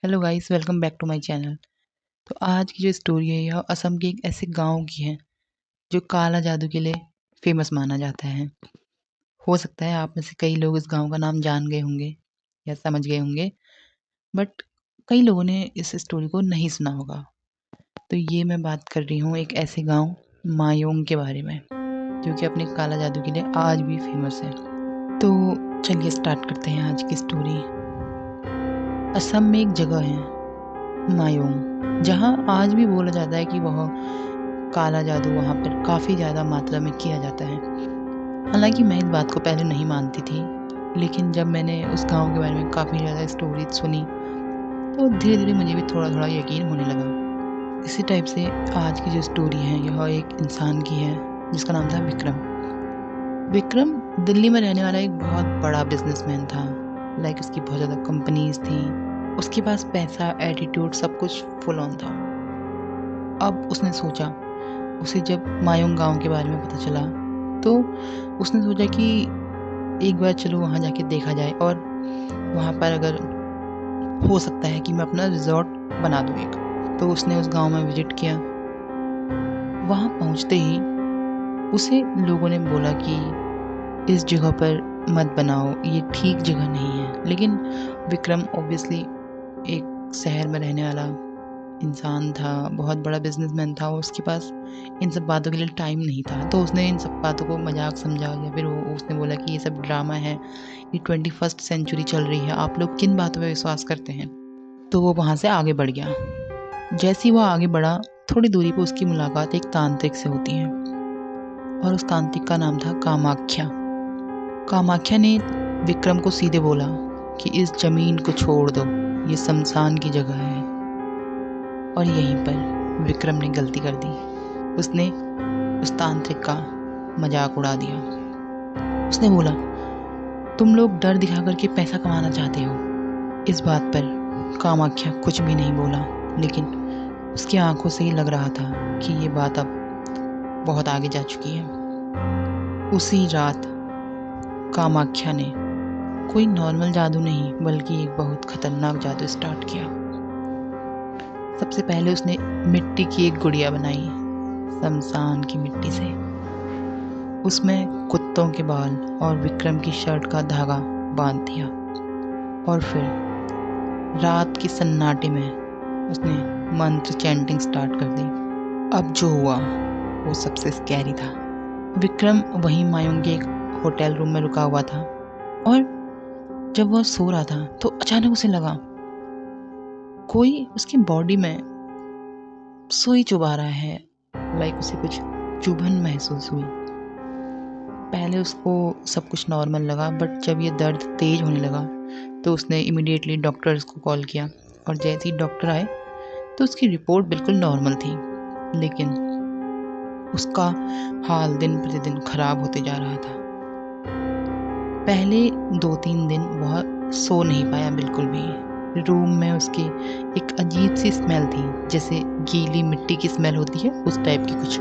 Hello guys, welcome back to my channel. तो आज की जो स्टोरी है यह असम के एक ऐसे गांव की है जो काला जादू के लिए फेमस माना जाता है। हो सकता है आप में से कई लोग इस गांव का नाम जान गए होंगे या समझ गए होंगे, बट कई लोगों ने इस स्टोरी को नहीं सुना होगा। तो ये मैं बात कर रही हूँ एक ऐसे गांव मायोंग के बारे में जो कि अपने काला जादू के लिए आज भी फेमस है। तो चलिए स्टार्ट करते हैं आज की स्टोरी। असम में एक जगह है मायोंग, जहाँ आज भी बोला जाता है कि वह काला जादू वहाँ पर काफ़ी ज़्यादा मात्रा में किया जाता है। हालांकि मैं इस बात को पहले नहीं मानती थी, लेकिन जब मैंने उस गांव के बारे में काफ़ी ज़्यादा स्टोरीज सुनी तो धीरे धीरे मुझे भी थोड़ा थोड़ा यकीन होने लगा। इसी टाइप से आज की जो स्टोरी है यह एक इंसान की है जिसका नाम था विक्रम। विक्रम दिल्ली में रहने वाला एक बहुत बड़ा बिजनेसमैन था। लाइक उसकी बहुत ज़्यादा कंपनीज थी, उसके पास पैसा, एटीट्यूड, सब कुछ फुल ऑन था। अब उसने सोचा, उसे जब मायोंग गांव के बारे में पता चला तो उसने सोचा कि एक बार चलो वहाँ जाके देखा जाए और वहाँ पर अगर हो सकता है कि मैं अपना रिजॉर्ट बना दूँ एक। तो उसने उस गांव में विजिट किया। वहाँ पहुँचते ही उसे लोगों ने बोला कि इस जगह पर मत बनाओ, ये ठीक जगह नहीं है। लेकिन विक्रम ऑब्वियसली एक शहर में रहने वाला इंसान था, बहुत बड़ा बिजनेसमैन था, उसके पास इन सब बातों के लिए टाइम नहीं था। तो उसने इन सब बातों को मजाक समझा या फिर उसने बोला कि ये सब ड्रामा है, ये 21st सेंचुरी चल रही है, आप लोग किन बातों पे विश्वास करते हैं। तो वो वहाँ से आगे बढ़ गया। जैसे ही वो आगे बढ़ा, थोड़ी दूरी पर उसकी मुलाकात एक तांत्रिक से होती है और उस तांत्रिक का नाम था कामाख्या। कामाख्या ने विक्रम को सीधे बोला कि इस जमीन को छोड़ दो, ये शमशान की जगह है। और यहीं पर विक्रम ने गलती कर दी। उसने उस तांत्रिक का मजाक उड़ा दिया। उसने बोला, तुम लोग डर दिखा करके पैसा कमाना चाहते हो। इस बात पर कामाख्या कुछ भी नहीं बोला, लेकिन उसकी आंखों से ही लग रहा था कि ये बात अब बहुत आगे जा चुकी है। उसी रात कामाख्या ने कोई नॉर्मल जादू नहीं बल्कि एक बहुत खतरनाक जादू स्टार्ट किया। सबसे पहले उसने मिट्टी की एक गुड़िया बनाई, शमशान की मिट्टी से। उसमें कुत्तों के बाल और विक्रम की शर्ट का धागा बांध दिया और फिर रात के सन्नाटे में उसने मंत्र चैंटिंग स्टार्ट कर दी। अब जो हुआ वो सबसे स्कैरी था। विक्रम वहीं मायूंग के एक होटल रूम में रुका हुआ था और जब वह सो रहा था तो अचानक उसे लगा कोई उसकी बॉडी में सुई चुभा रहा है। लाइक उसे कुछ चुभन महसूस हुई। पहले उसको सब कुछ नॉर्मल लगा, बट जब ये दर्द तेज होने लगा तो उसने इमीडिएटली डॉक्टर्स को कॉल किया और जैसे ही डॉक्टर आए तो उसकी रिपोर्ट बिल्कुल नॉर्मल थी, लेकिन उसका हाल दिन प्रतिदिन खराब होते जा रहा था। पहले 2-3 दिन वह सो नहीं पाया बिल्कुल भी। रूम में उसकी एक अजीब सी स्मेल थी, जैसे गीली मिट्टी की स्मेल होती है उस टाइप की कुछ।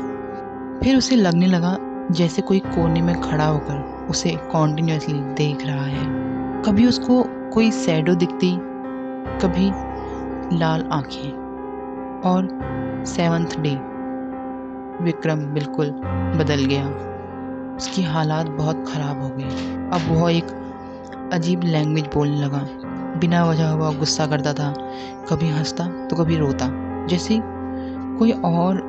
फिर उसे लगने लगा जैसे कोई कोने में खड़ा होकर उसे कॉन्टिन्यूसली देख रहा है। कभी उसको कोई शैडो दिखती, कभी लाल आंखें। और 7th डे विक्रम बिल्कुल बदल गया। उसकी हालात बहुत ख़राब हो गए। अब वह एक अजीब लैंग्वेज बोलने लगा, बिना वजह वह गुस्सा करता था, कभी हंसता तो कभी रोता, जैसे कोई और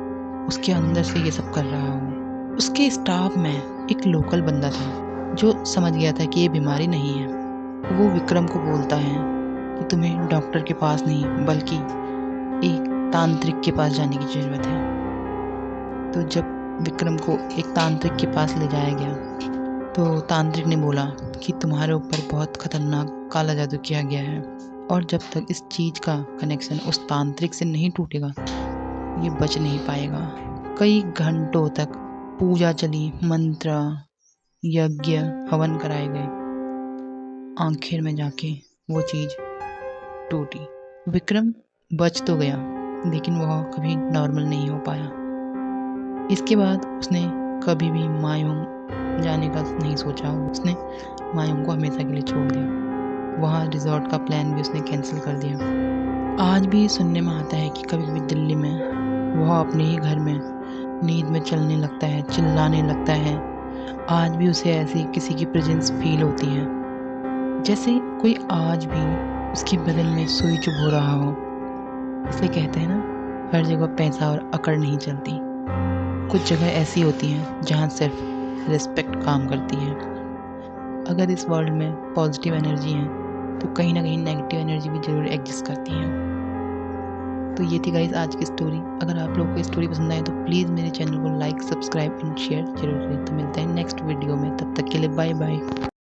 उसके अंदर से ये सब कर रहा हो। उसके स्टाफ में एक लोकल बंदा था जो समझ गया था कि ये बीमारी नहीं है। वो विक्रम को बोलता है कि तुम्हें डॉक्टर के पास नहीं बल्कि एक तांत्रिक के पास जाने की ज़रूरत है। तो जब विक्रम को एक तांत्रिक के पास ले जाया गया तो तांत्रिक ने बोला कि तुम्हारे ऊपर बहुत खतरनाक काला जादू किया गया है और जब तक इस चीज़ का कनेक्शन उस तांत्रिक से नहीं टूटेगा ये बच नहीं पाएगा। कई घंटों तक पूजा चली, मंत्र, यज्ञ, हवन कराए गए। आखिर में जाके वो चीज़ टूटी। विक्रम बच तो गया, लेकिन वह कभी नॉर्मल नहीं हो पाया। इसके बाद उसने कभी भी मायूंग जाने का नहीं सोचा। उसने मायूंग को हमेशा के लिए छोड़ दिया। वहाँ रिजॉर्ट का प्लान भी उसने कैंसिल कर दिया। आज भी ये सुनने में आता है कि कभी-कभी दिल्ली में वह अपने ही घर में नींद में चलने लगता है, चिल्लाने लगता है। आज भी उसे ऐसी किसी की प्रेज़ेंस फ़ील होती है, जैसे कोई आज भी उसके बदन में सुई चुभ हो रहा हो। इसलिए कहते हैं ना, हर जगह पैसा और अकड़ नहीं चलती। कुछ जगह ऐसी होती हैं जहाँ सिर्फ़ रिस्पेक्ट काम करती है। अगर इस वर्ल्ड में पॉज़िटिव एनर्जी है, तो कहीं न कहीं नेगेटिव एनर्जी भी ज़रूर एग्ज़िस्ट करती है। तो ये थी गाइज़ आज की स्टोरी। अगर आप लोगों को स्टोरी पसंद आए तो प्लीज़ मेरे चैनल को लाइक, सब्सक्राइब एंड शेयर ज़रूर करें। तो मिलते हैं नेक्स्ट वीडियो में, तब तक के लिए बाय बाय।